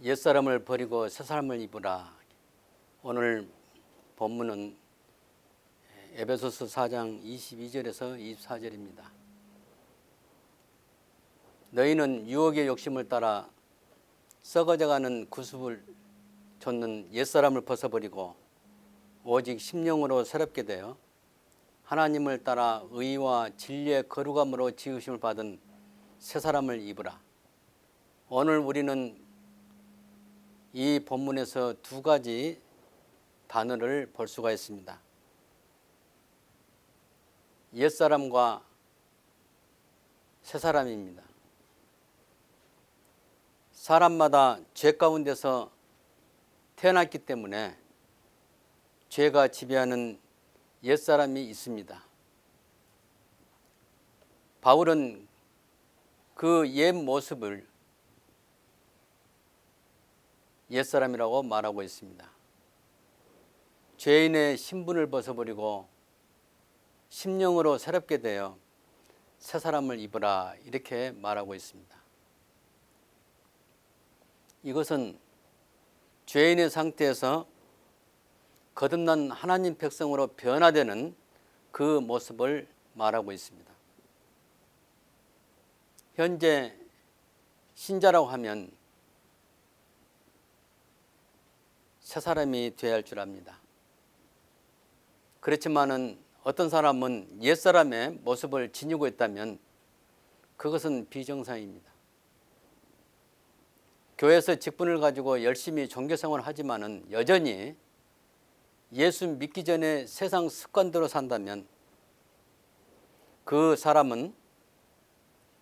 옛사람을 버리고 새사람을 입으라. 오늘 본문은 에베소서 4장 22절에서 24절입니다. 너희는 유혹의 욕심을 따라 썩어져가는 구습을 좇는 옛사람을 벗어버리고 오직 심령으로 새롭게 되어 하나님을 따라 의와 진리의 거룩함으로 지으심을 받은 새사람을 입으라. 오늘 우리는 이 본문에서 두 가지 단어를 볼 수가 있습니다. 옛사람과 새사람입니다. 사람마다 죄 가운데서 태어났기 때문에 죄가 지배하는 옛사람이 있습니다. 바울은 그 옛 모습을 옛사람이라고 말하고 있습니다. 죄인의 신분을 벗어버리고 심령으로 새롭게 되어 새사람을 입으라 이렇게 말하고 있습니다. 이것은 죄인의 상태에서 거듭난 하나님 백성으로 변화되는 그 모습을 말하고 있습니다. 현재 신자라고 하면 새 사람이 되어야 할 줄 압니다. 그렇지만은 어떤 사람은 옛사람의 모습을 지니고 있다면 그것은 비정상입니다. 교회에서 직분을 가지고 열심히 종교생활을 하지만은 여전히 예수 믿기 전에 세상 습관대로 산다면 그 사람은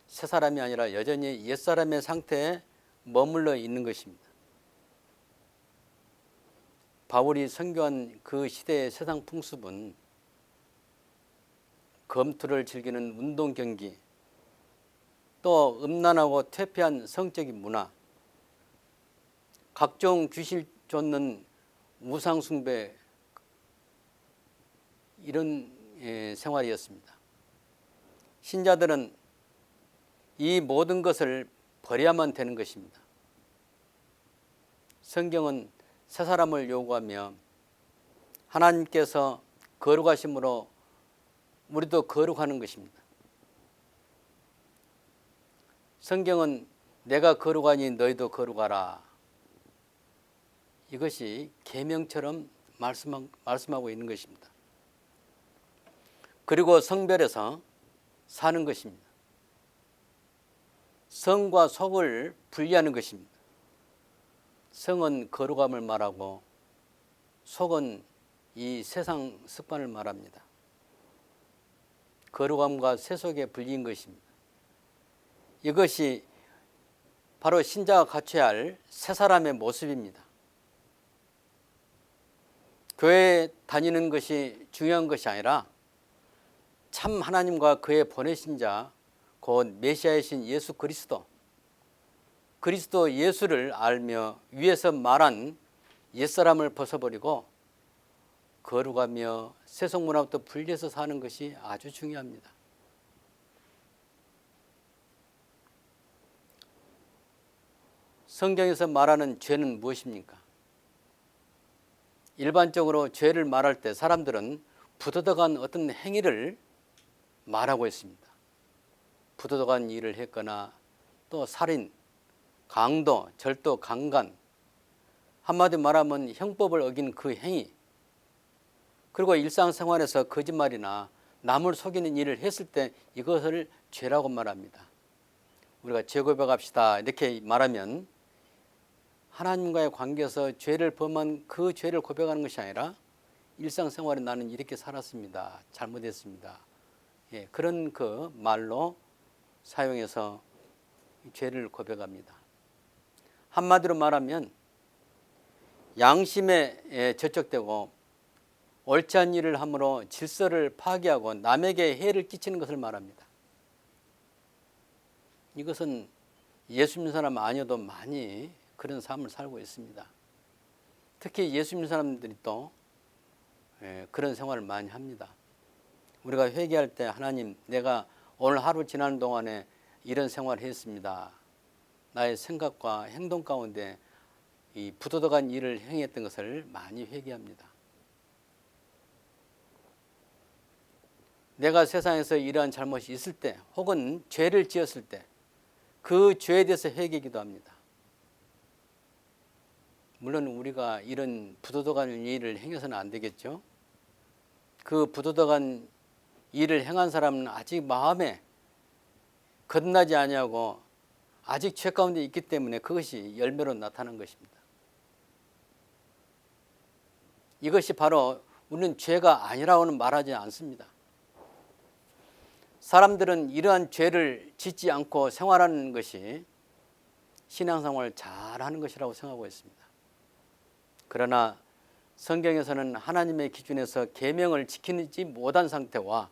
새 사람이 아니라 여전히 옛사람의 상태에 머물러 있는 것입니다. 바울이 선교한 그 시대의 세상 풍습은 검투를 즐기는 운동 경기, 또 음란하고 퇴폐한 성적인 문화, 각종 귀신 쫓는 우상 숭배 이런 생활이었습니다. 신자들은 이 모든 것을 버려야만 되는 것입니다. 성경은 새 사람을 요구하며 하나님께서 거룩하심으로 우리도 거룩하는 것입니다. 성경은 내가 거룩하니 너희도 거룩하라. 이것이 계명처럼 말씀하고 있는 것입니다. 그리고 성별에서 사는 것입니다. 성과 속을 분리하는 것입니다. 성은 거룩함을 말하고 속은 이 세상 습관을 말합니다. 거룩함과 세속에 분리인 것입니다. 이것이 바로 신자가 갖춰야 할 새 사람의 모습입니다. 교회에 다니는 것이 중요한 것이 아니라 참 하나님과 그의 보내신 자, 곧 메시아이신 예수 그리스도 예수를 알며 위에서 말한 옛사람을 벗어버리고 거룩하며 세속 문화부터 분리해서 사는 것이 아주 중요합니다. 성경에서 말하는 죄는 무엇입니까? 일반적으로 죄를 말할 때 사람들은 부도덕한 어떤 행위를 말하고 있습니다. 부도덕한 일을 했거나 또 살인, 강도, 절도, 강간, 한마디로 말하면 형법을 어긴 그 행위, 그리고 일상생활에서 거짓말이나 남을 속이는 일을 했을 때 이것을 죄라고 말합니다. 우리가 죄 고백합시다 이렇게 말하면 하나님과의 관계에서 죄를 범한 그 죄를 고백하는 것이 아니라 일상생활에 나는 이렇게 살았습니다. 잘못했습니다. 그런 그 말로 사용해서 죄를 고백합니다. 한마디로 말하면 양심에 저촉되고 옳지 않은 일을 함으로 질서를 파괴하고 남에게 해를 끼치는 것을 말합니다. 이것은 예수 믿는 사람 아니어도 많이 그런 삶을 살고 있습니다. 특히 예수 믿는 사람들이 또 그런 생활을 많이 합니다. 우리가 회개할 때 하나님, 내가 오늘 하루 지나는 동안에 이런 생활을 했습니다. 나의 생각과 행동 가운데 이 부도덕한 일을 행했던 것을 많이 회개합니다. 내가 세상에서 이러한 잘못이 있을 때 혹은 죄를 지었을 때 그 죄에 대해서 회개기도 합니다. 물론 우리가 이런 부도덕한 일을 행해서는 안 되겠죠. 그 부도덕한 일을 행한 사람은 아직 마음에 거듭나지 아니하고 아직 죄 가운데 있기 때문에 그것이 열매로 나타난 것입니다. 이것이 바로 우리는 죄가 아니라고는 말하지 않습니다. 사람들은 이러한 죄를 짓지 않고 생활하는 것이 신앙생활을 잘하는 것이라고 생각하고 있습니다. 그러나 성경에서는 하나님의 기준에서 계명을 지키지 못한 상태와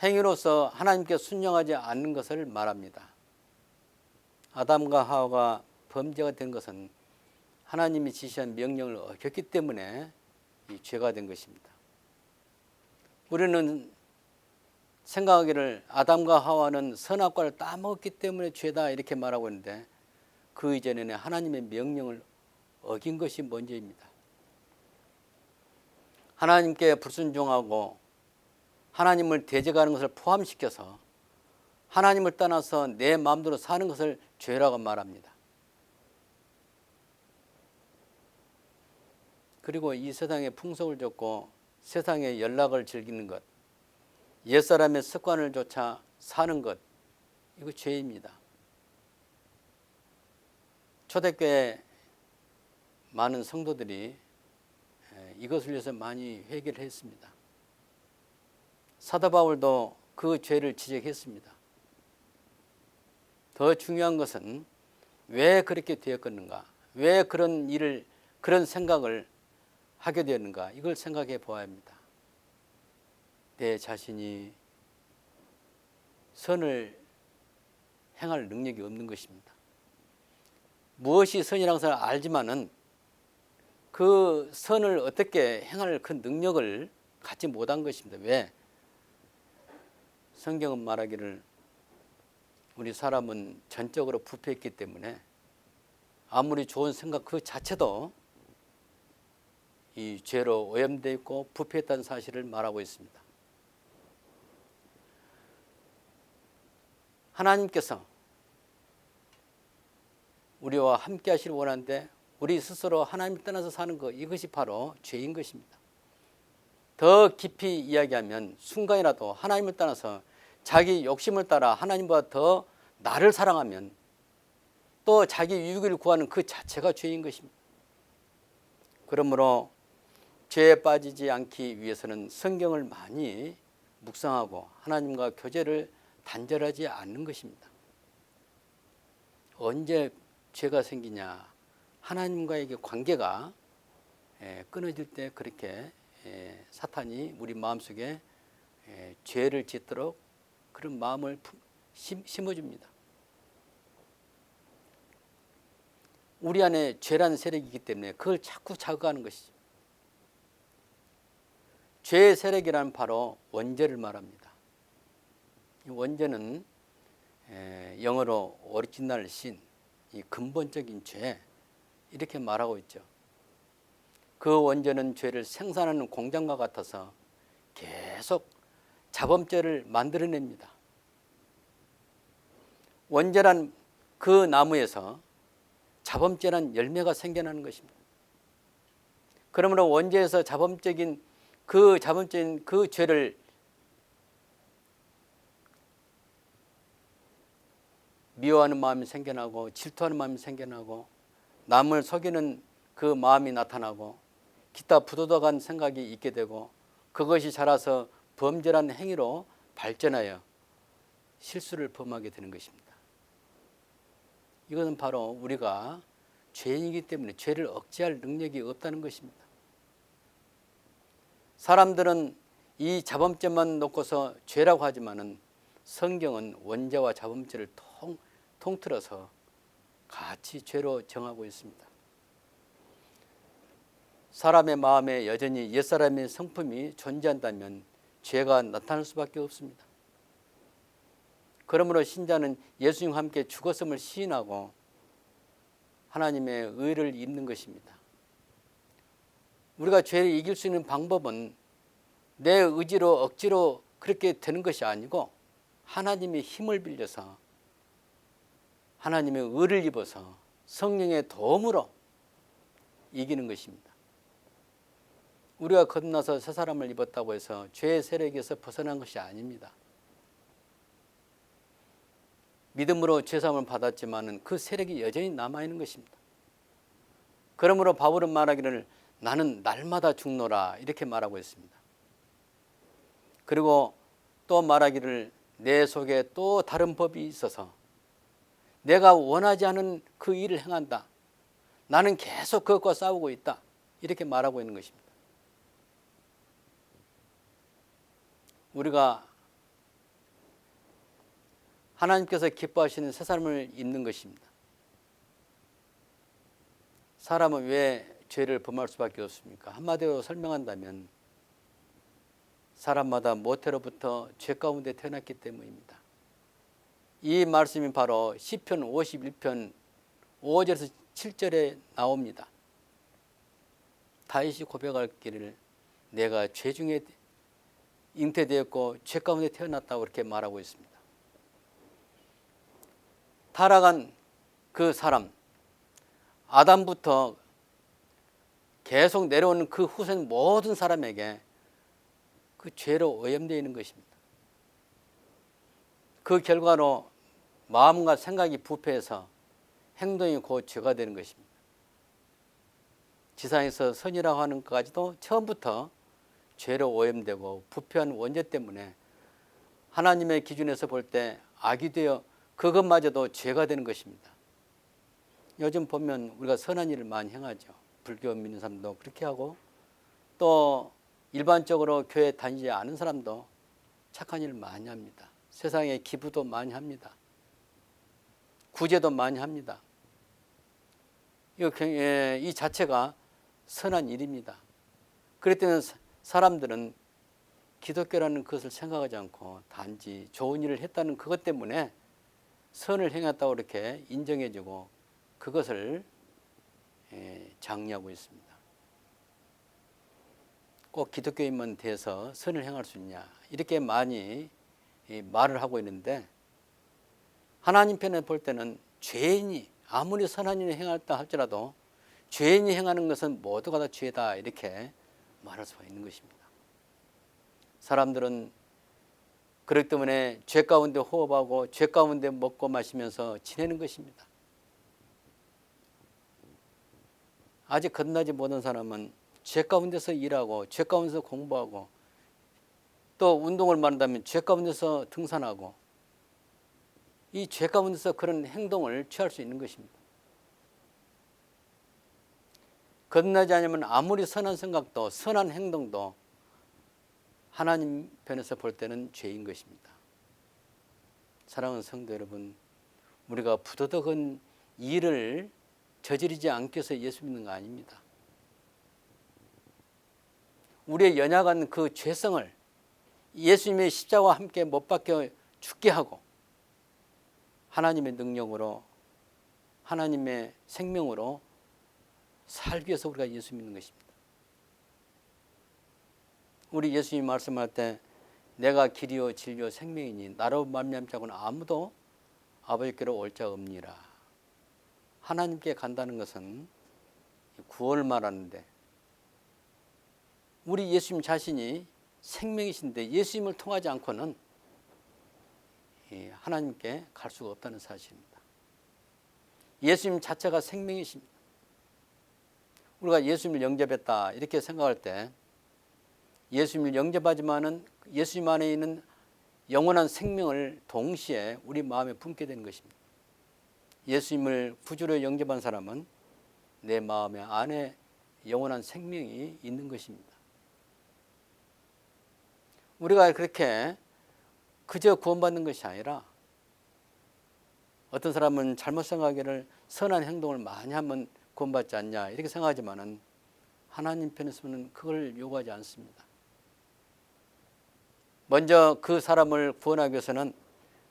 행위로서 하나님께 순종하지 않는 것을 말합니다. 아담과 하와가 범죄가 된 것은 하나님이 지시한 명령을 어겼기 때문에 이 죄가 된 것입니다. 우리는 생각하기를 아담과 하와는 선악과를 따먹었기 때문에 죄다 이렇게 말하고 있는데 그 이전에는 하나님의 명령을 어긴 것이 먼저입니다. 하나님께 불순종하고 하나님을 대적하는 것을 포함시켜서 하나님을 떠나서 내 마음대로 사는 것을 죄라고 말합니다. 그리고 이 세상의 풍속을 좇고 세상의 연락을 즐기는 것, 옛사람의 습관을 쫓아 사는 것, 이거 죄입니다. 초대교회 많은 성도들이 이것을 위해서 많이 회개를 했습니다. 사도 바울도 그 죄를 지적했습니다. 더 중요한 것은 왜 그렇게 되었겠는가? 왜 그런 일을, 그런 생각을 하게 되었는가? 이걸 생각해 보아야 합니다. 내 자신이 선을 행할 능력이 없는 것입니다. 무엇이 선이라는 것을 알지만은 그 선을 어떻게 행할 그 능력을 갖지 못한 것입니다. 왜? 성경은 말하기를 우리 사람은 전적으로 부패했기 때문에 아무리 좋은 생각 그 자체도 이 죄로 오염되어 있고 부패했다는 사실을 말하고 있습니다. 하나님께서 우리와 함께 하시길 원하는데 우리 스스로 하나님을 떠나서 사는 것, 이것이 바로 죄인 것입니다. 더 깊이 이야기하면 순간이라도 하나님을 떠나서 자기 욕심을 따라 하나님보다 더 나를 사랑하면 또 자기 유익을 구하는 그 자체가 죄인 것입니다. 그러므로 죄에 빠지지 않기 위해서는 성경을 많이 묵상하고 하나님과 교제를 단절하지 않는 것입니다. 언제 죄가 생기냐? 하나님과의 관계가 끊어질 때 그렇게 사탄이 우리 마음속에 죄를 짓도록 그런 마음을 심어줍니다. 우리 안에 죄라는 세력이 있기 때문에 그걸 자꾸 자극하는 것이죠. 죄의 세력이란 바로 원죄를 말합니다. 이 원죄는 영어로 오리지널 신, 이 근본적인 죄, 이렇게 말하고 있죠. 그 원죄는 죄를 생산하는 공장과 같아서 계속 자범죄를 만들어냅니다. 원죄란 그 나무에서 자범죄란 열매가 생겨나는 것입니다. 그러므로 원죄에서 자범적인 그 죄를 미워하는 마음이 생겨나고 질투하는 마음이 생겨나고 남을 속이는 그 마음이 나타나고 기타 부도덕한 생각이 있게 되고 그것이 자라서 범죄라는 행위로 발전하여 실수를 범하게 되는 것입니다. 이것은 바로 우리가 죄인이기 때문에 죄를 억제할 능력이 없다는 것입니다. 사람들은 이 자범죄만 놓고서 죄라고 하지만은 성경은 원죄와 자범죄를 통틀어서 같이 죄로 정하고 있습니다. 사람의 마음에 여전히 옛사람의 성품이 존재한다면 죄가 나타날 수밖에 없습니다. 그러므로 신자는 예수님과 함께 죽었음을 시인하고 하나님의 의를 입는 것입니다. 우리가 죄를 이길 수 있는 방법은 내 의지로 억지로 그렇게 되는 것이 아니고 하나님의 힘을 빌려서 하나님의 의를 입어서 성령의 도움으로 이기는 것입니다. 우리가 거듭나서 새 사람을 입었다고 해서 죄의 세력에서 벗어난 것이 아닙니다. 믿음으로 죄사함을 받았지만 그 세력이 여전히 남아있는 것입니다. 그러므로 바울은 말하기를 나는 날마다 죽노라 이렇게 말하고 있습니다. 그리고 또 말하기를 내 속에 또 다른 법이 있어서 내가 원하지 않은 그 일을 행한다. 나는 계속 그것과 싸우고 있다. 이렇게 말하고 있는 것입니다. 우리가 하나님께서 기뻐하시는 새 삶을 입는 것입니다. 사람은 왜 죄를 범할 수밖에 없습니까? 한마디로 설명한다면 사람마다 모태로부터 죄 가운데 태어났기 때문입니다. 이 말씀이 바로 시편 51편 5절에서 7절에 나옵니다. 다윗이 고백하기를 내가 죄 중에 잉태되었고 죄 가운데 태어났다고 이렇게 말하고 있습니다. 타락한 그 사람 아담부터 계속 내려오는 그 후손 모든 사람에게 그 죄로 오염되어 있는 것입니다. 그 결과로 마음과 생각이 부패해서 행동이 곧 죄가 되는 것입니다. 지상에서 선이라고 하는 것까지도 처음부터 죄로 오염되고 부패한 원죄 때문에 하나님의 기준에서 볼 때 악이 되어 그것마저도 죄가 되는 것입니다. 요즘 보면 우리가 선한 일을 많이 행하죠. 불교 믿는 사람도 그렇게 하고 또 일반적으로 교회 다니지 않은 사람도 착한 일을 많이 합니다. 세상에 기부도 많이 합니다. 구제도 많이 합니다. 이 자체가 선한 일입니다. 그럴 때는 사람들은 기독교라는 것을 생각하지 않고 단지 좋은 일을 했다는 그것 때문에 선을 행했다고 이렇게 인정해주고 그것을 장려하고 있습니다. 꼭 기독교인만 돼서 선을 행할 수 있냐 이렇게 많이 말을 하고 있는데 하나님 편에 볼 때는 죄인이 아무리 선한 일을 행했다 할지라도 죄인이 행하는 것은 모두가 다 죄다 이렇게 말할 수가 있는 것입니다. 사람들은 그렇기 때문에 죄 가운데 호흡하고 죄 가운데 먹고 마시면서 지내는 것입니다. 아직 거듭나지 못한 사람은 죄 가운데서 일하고 죄 가운데서 공부하고 또 운동을 말한다면 죄 가운데서 등산하고 이 죄 가운데서 그런 행동을 취할 수 있는 것입니다. 거듭나지 않으면 아무리 선한 생각도 선한 행동도 하나님 편에서 볼 때는 죄인 것입니다. 사랑하는 성도 여러분, 우리가 부도덕한 일을 저지르지 않기 위해서 예수 믿는 거 아닙니다. 우리의 연약한 그 죄성을 예수님의 십자가와 함께 못 박혀 죽게 하고 하나님의 능력으로 하나님의 생명으로 살기 위해서 우리가 예수 믿는 것입니다. 우리 예수님 말씀할 때 내가 길이요 진리요 생명이니 나로 말미암지 않고는 아무도 아버지께로 올 자 없니라. 하나님께 간다는 것은 구원을 말하는데 우리 예수님 자신이 생명이신데 예수님을 통하지 않고는 하나님께 갈 수가 없다는 사실입니다. 예수님 자체가 생명이십니다. 우리가 예수님을 영접했다 이렇게 생각할 때 예수님을 영접하지만은 예수님 안에 있는 영원한 생명을 동시에 우리 마음에 품게 되는 것입니다. 예수님을 구주로 영접한 사람은 내 마음에 안에 영원한 생명이 있는 것입니다. 우리가 그렇게 그저 구원받는 것이 아니라 어떤 사람은 잘못 생각하기를 선한 행동을 많이 하면 구원받지 않냐 이렇게 생각하지만은 하나님 편에서는 그걸 요구하지 않습니다. 먼저 그 사람을 구원하기 위해서는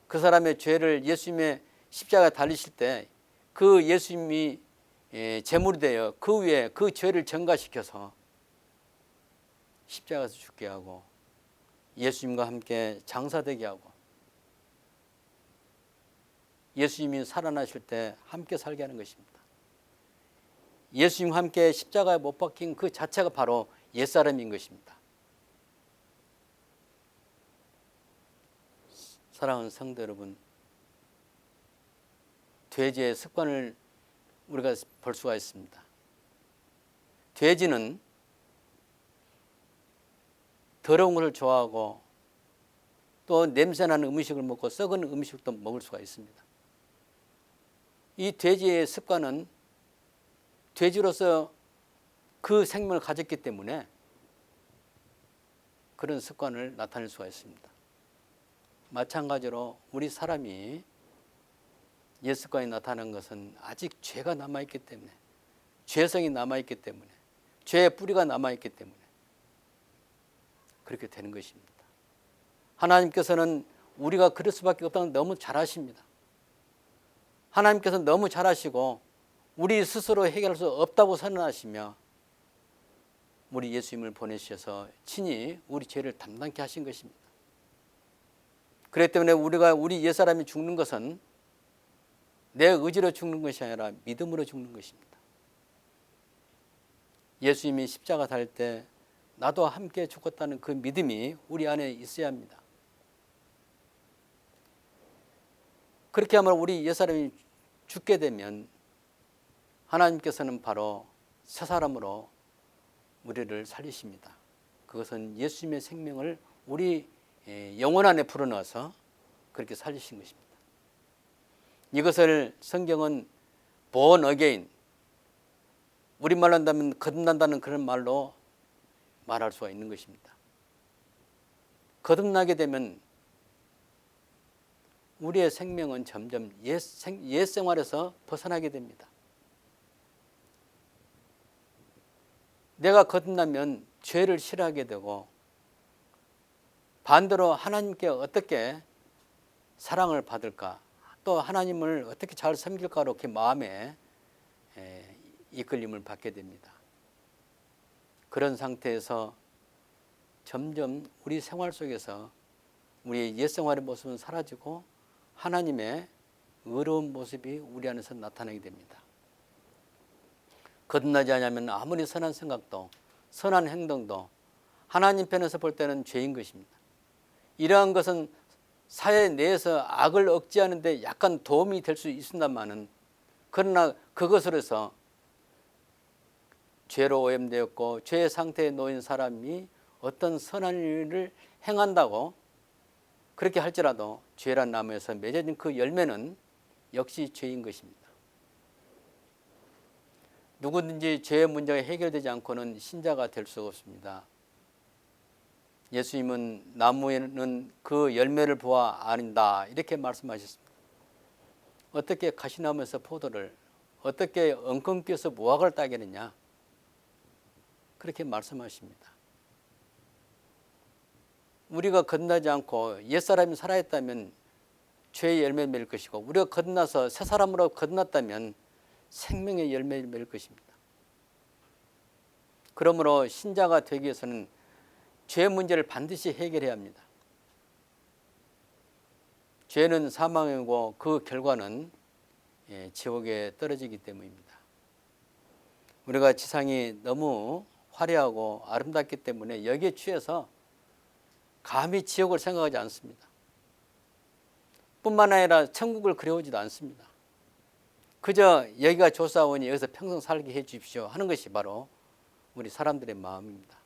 그 사람의 죄를 예수님의 십자가에 달리실 때 그 예수님이 제물이 되어 그 위에 그 죄를 전가시켜서 십자가에서 죽게 하고 예수님과 함께 장사되게 하고 예수님이 살아나실 때 함께 살게 하는 것입니다. 예수님과 함께 십자가에 못 박힌 그 자체가 바로 옛사람인 것입니다. 사랑하는 성도 여러분, 돼지의 습관을 우리가 볼 수가 있습니다. 돼지는 더러운 것을 좋아하고 또 냄새나는 음식을 먹고 썩은 음식도 먹을 수가 있습니다. 이 돼지의 습관은 돼지로서 그 생명을 가졌기 때문에 그런 습관을 나타낼 수가 있습니다. 마찬가지로 우리 사람이 옛 습관이 나타난 것은 아직 죄가 남아있기 때문에, 죄성이 남아있기 때문에, 죄의 뿌리가 남아있기 때문에 그렇게 되는 것입니다. 하나님께서는 우리가 그럴 수밖에 없다는 너무 잘 아십니다. 하나님께서 너무 잘 아시고 우리 스스로 해결할 수 없다고 선언하시며 우리 예수님을 보내셔서 친히 우리 죄를 담당케 하신 것입니다. 그렇기 때문에 우리 옛사람이 죽는 것은 내 의지로 죽는 것이 아니라 믿음으로 죽는 것입니다. 예수님이 십자가 달 때 나도 함께 죽었다는 그 믿음이 우리 안에 있어야 합니다. 그렇게 하면 우리 옛사람이 죽게 되면 하나님께서는 바로 새 사람으로 우리를 살리십니다. 그것은 예수님의 생명을 우리 영혼 안에 불어넣어서 그렇게 살리신 것입니다. 이것을 성경은 born again, 우리말로 한다면 거듭난다는 그런 말로 말할 수가 있는 것입니다. 거듭나게 되면 우리의 생명은 점점 옛 생활에서 벗어나게 됩니다. 내가 거듭나면 죄를 싫어하게 되고 반대로 하나님께 어떻게 사랑을 받을까, 또 하나님을 어떻게 잘 섬길까 이렇게 마음에 이끌림을 받게 됩니다. 그런 상태에서 점점 우리 생활 속에서 우리의 옛 생활의 모습은 사라지고 하나님의 의로운 모습이 우리 안에서 나타나게 됩니다. 거듭나지 않으면 아무리 선한 생각도 선한 행동도 하나님 편에서 볼 때는 죄인 것입니다. 이러한 것은 사회 내에서 악을 억제하는 데 약간 도움이 될 수 있습니다마는, 그러나 그것으로 해서 죄로 오염되었고 죄의 상태에 놓인 사람이 어떤 선한 일을 행한다고 그렇게 할지라도 죄란 나무에서 맺어진 그 열매는 역시 죄인 것입니다. 누구든지 죄의 문제가 해결되지 않고는 신자가 될 수가 없습니다. 예수님은 나무에는 그 열매를 보아 아는다 이렇게 말씀하셨습니다. 어떻게 가시나무에서 포도를, 어떻게 엉겅퀴에서 무화과를 따겠느냐 그렇게 말씀하십니다. 우리가 거듭나지 않고 옛사람이 살아있다면 죄의 열매를 맺을 것이고, 우리가 거듭나서 새 사람으로 거듭났다면 생명의 열매를 맺을 것입니다. 그러므로 신자가 되기 위해서는 죄 문제를 반드시 해결해야 합니다. 죄는 사망이고 그 결과는 지옥에 떨어지기 때문입니다. 우리가 지상이 너무 화려하고 아름답기 때문에 여기에 취해서 감히 지옥을 생각하지 않습니다. 뿐만 아니라 천국을 그려오지도 않습니다. 그저 여기가 좋사오니 여기서 평생 살게 해 주십시오 하는 것이 바로 우리 사람들의 마음입니다.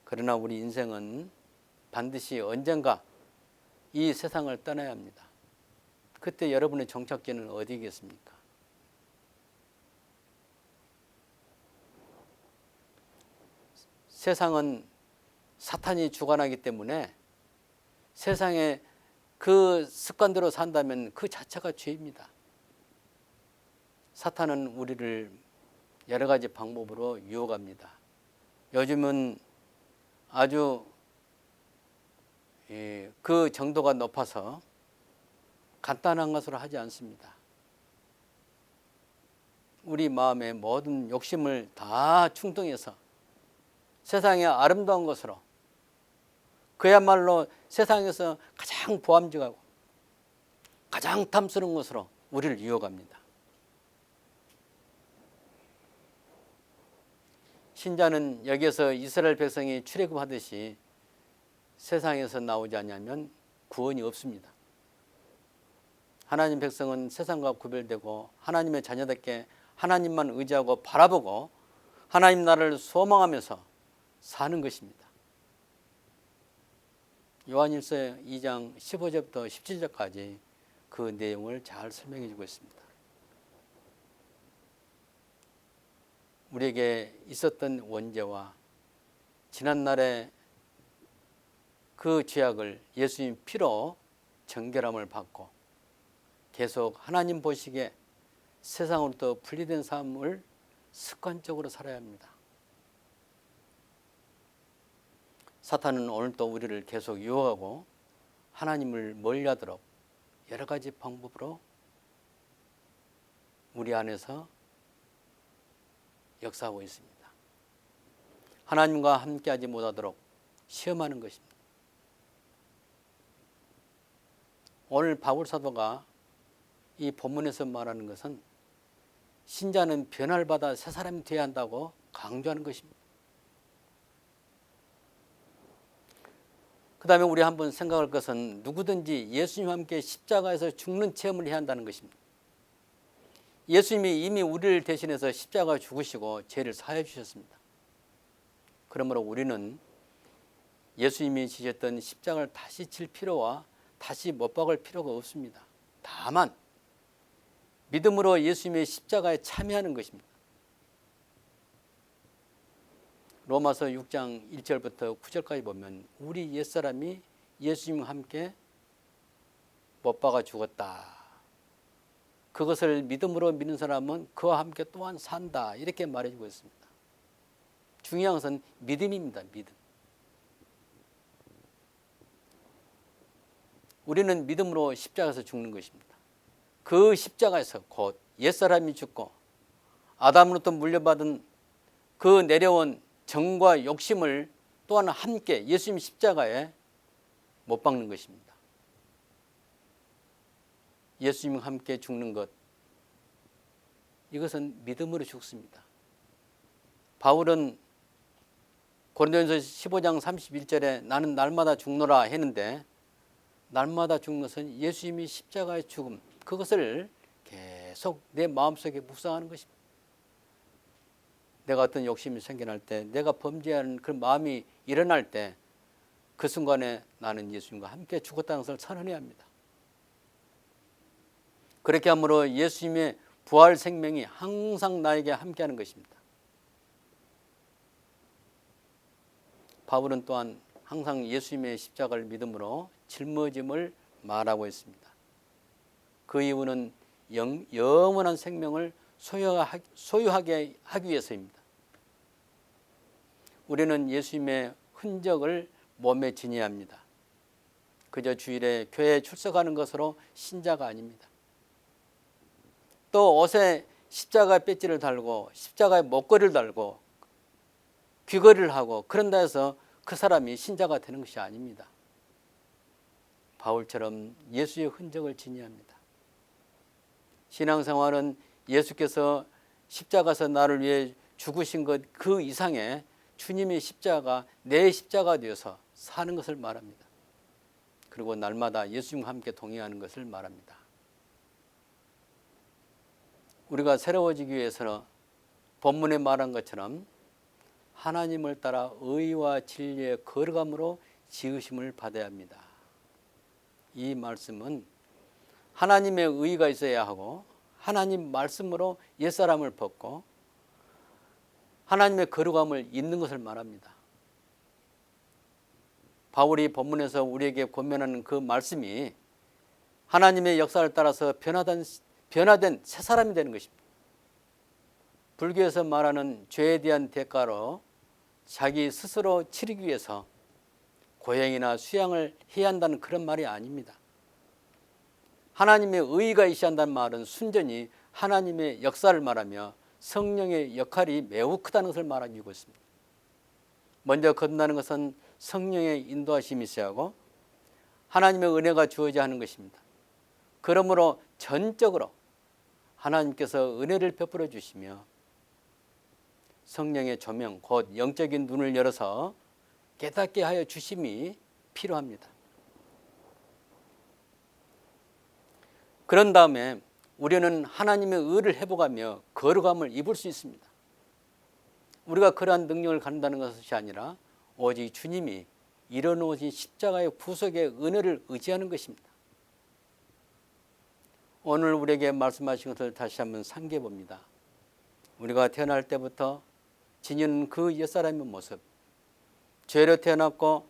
그러나 우리 인생은 반드시 언젠가 이 세상을 떠나야 합니다. 그때 여러분의 종착지는 어디겠습니까? 세상은 사탄이 주관하기 때문에 세상에 그 습관대로 산다면 그 자체가 죄입니다. 사탄은 우리를 여러 가지 방법으로 유혹합니다. 요즘은 아주 그 정도가 높아서 간단한 것으로 하지 않습니다. 우리 마음의 모든 욕심을 다 충동해서 세상의 아름다운 것으로, 그야말로 세상에서 가장 보암직하고 가장 탐스러운 것으로 우리를 유혹합니다. 신자는 여기에서 이스라엘 백성이 출애굽하듯이 세상에서 나오지 않으면 구원이 없습니다. 하나님 백성은 세상과 구별되고 하나님의 자녀답게 하나님만 의지하고 바라보고 하나님 나라를 소망하면서 사는 것입니다. 요한일서 2장 15절부터 17절까지 그 내용을 잘 설명해 주고 있습니다. 우리에게 있었던 원죄와 지난날의 그 죄악을 예수님 피로 정결함을 받고 계속 하나님 보시기에 세상으로부터 분리된 삶을 습관적으로 살아야 합니다. 사탄은 오늘도 우리를 계속 유혹하고 하나님을 멀리하도록 여러 가지 방법으로 우리 안에서 역사하고 있습니다. 하나님과 함께하지 못하도록 시험하는 것입니다. 오늘 바울 사도가 이 본문에서 말하는 것은 신자는 변화를 받아 새 사람이 되어야 한다고 강조하는 것입니다. 그 다음에 우리 한번 생각할 것은 누구든지 예수님과 함께 십자가에서 죽는 체험을 해야 한다는 것입니다. 예수님이 이미 우리를 대신해서 십자가에 죽으시고 죄를 사해 주셨습니다. 그러므로 우리는 예수님이 지셨던 십자가를 다시 질 필요와 다시 못 박을 필요가 없습니다. 다만 믿음으로 예수님의 십자가에 참여하는 것입니다. 로마서 6장 1절부터 9절까지 보면 우리 옛사람이 예수님과 함께 못 박아 죽었다. 그것을 믿음으로 믿는 사람은 그와 함께 또한 산다. 이렇게 말해주고 있습니다. 중요한 것은 믿음입니다. 믿음. 우리는 믿음으로 십자가에서 죽는 것입니다. 그 십자가에서 곧 옛사람이 죽고 아담으로부터 물려받은 그 내려온 정과 욕심을 또한 함께 예수님 십자가에 못 박는 것입니다. 예수님과 함께 죽는 것, 이것은 믿음으로 죽습니다. 바울은 고린도전서 15장 31절에 나는 날마다 죽노라 했는데 날마다 죽는 것은 예수님이 십자가의 죽음, 그것을 계속 내 마음속에 묵상하는 것입니다. 내가 어떤 욕심이 생겨날 때, 내가 범죄하는 그 마음이 일어날 때 그 순간에 나는 예수님과 함께 죽었다는 것을 선언해야 합니다. 그렇게 함으로 예수님의 부활 생명이 항상 나에게 함께하는 것입니다. 바울은 또한 항상 예수님의 십자가를 믿음으로 짊어짐을 말하고 있습니다. 그 이유는 영원한 생명을 소유하게 하기 위해서입니다. 우리는 예수님의 흔적을 몸에 지녀야 합니다. 그저 주일에 교회에 출석하는 것으로 신자가 아닙니다. 또 옷에 십자가 배지를 달고 십자가에 목걸이를 달고 귀걸이를 하고 그런다 해서 그 사람이 신자가 되는 것이 아닙니다. 바울처럼 예수의 흔적을 지녀야 합니다. 신앙생활은 예수께서 십자가에서 나를 위해 죽으신 것 그 이상의 주님의 십자가, 내 십자가 되어서 사는 것을 말합니다. 그리고 날마다 예수님과 함께 동행하는 것을 말합니다. 우리가 새로워지기 위해서는 본문에 말한 것처럼 하나님을 따라 의와 진리의 거룩함으로 지으심을 받아야 합니다. 이 말씀은 하나님의 의가 있어야 하고 하나님 말씀으로 옛사람을 벗고 하나님의 거룩함을 잇는 것을 말합니다. 바울이 본문에서 우리에게 권면하는 그 말씀이 하나님의 역사를 따라서 변화된 새 사람이 되는 것입니다. 불교에서 말하는 죄에 대한 대가로 자기 스스로 치르기 위해서 고행이나 수양을 해야 한다는 그런 말이 아닙니다. 하나님의 의가 있어야 한다는 말은 순전히 하나님의 역사를 말하며 성령의 역할이 매우 크다는 것을 말해주고 있습니다. 먼저 거듭나는 것은 성령의 인도하심이 있어야 하고 하나님의 은혜가 주어져야 하는 것입니다. 그러므로 전적으로 하나님께서 은혜를 베풀어 주시며 성령의 조명, 곧 영적인 눈을 열어서 깨닫게 하여 주심이 필요합니다. 그런 다음에 우리는 하나님의 의를 회복하며 거룩함을 입을 수 있습니다. 우리가 그러한 능력을 갖는다는 것이 아니라 오직 주님이 이뤄놓으신 십자가의 구속의 은혜를 의지하는 것입니다. 오늘 우리에게 말씀하신 것을 다시 한번 상기해 봅니다. 우리가 태어날 때부터 지니는 그 옛사람의 모습, 죄로 태어났고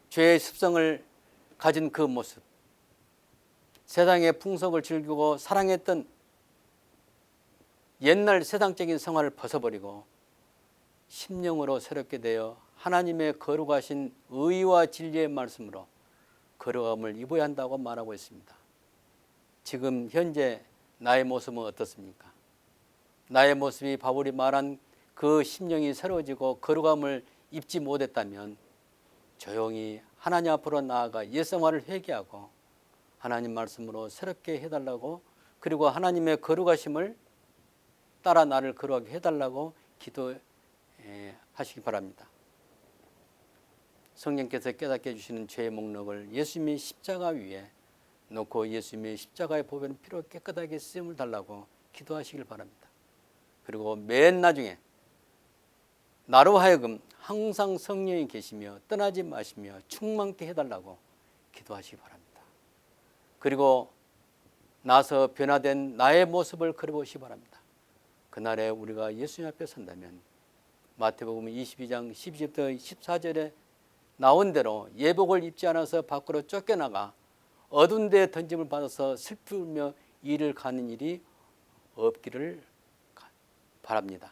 죄의 습성을 가진 그 모습, 세상의 풍속을 즐기고 사랑했던 옛날 세상적인 생활을 벗어버리고 심령으로 새롭게 되어 하나님의 거룩하신 의와 진리의 말씀으로 거룩함을 입어야 한다고 말하고 있습니다. 지금 현재 나의 모습은 어떻습니까? 나의 모습이 바울이 말한 그 심령이 새로워지고 거룩함을 입지 못했다면 조용히 하나님 앞으로 나아가 옛생활을 회개하고 하나님 말씀으로 새롭게 해달라고, 그리고 하나님의 거룩하심을 따라 나를 거룩하게 해달라고 기도하시기 바랍니다. 성령께서 깨닫게 해주시는 죄의 목록을 예수님의 십자가 위에 놓고 예수님의 십자가의 보배는 피로 깨끗하게 쓰임을 달라고 기도하시길 바랍니다. 그리고 맨 나중에 나로 하여금 항상 성령이 계시며 떠나지 마시며 충만케 해달라고 기도하시기 바랍니다. 그리고 나서 변화된 나의 모습을 그려보시기 바랍니다. 그날에 우리가 예수님 앞에 선다면 마태복음 22장 12절부터 14절에 나온 대로 예복을 입지 않아서 밖으로 쫓겨나가 어두운 데에 던짐을 받아서 슬프며 이를 가는 일이 없기를 바랍니다.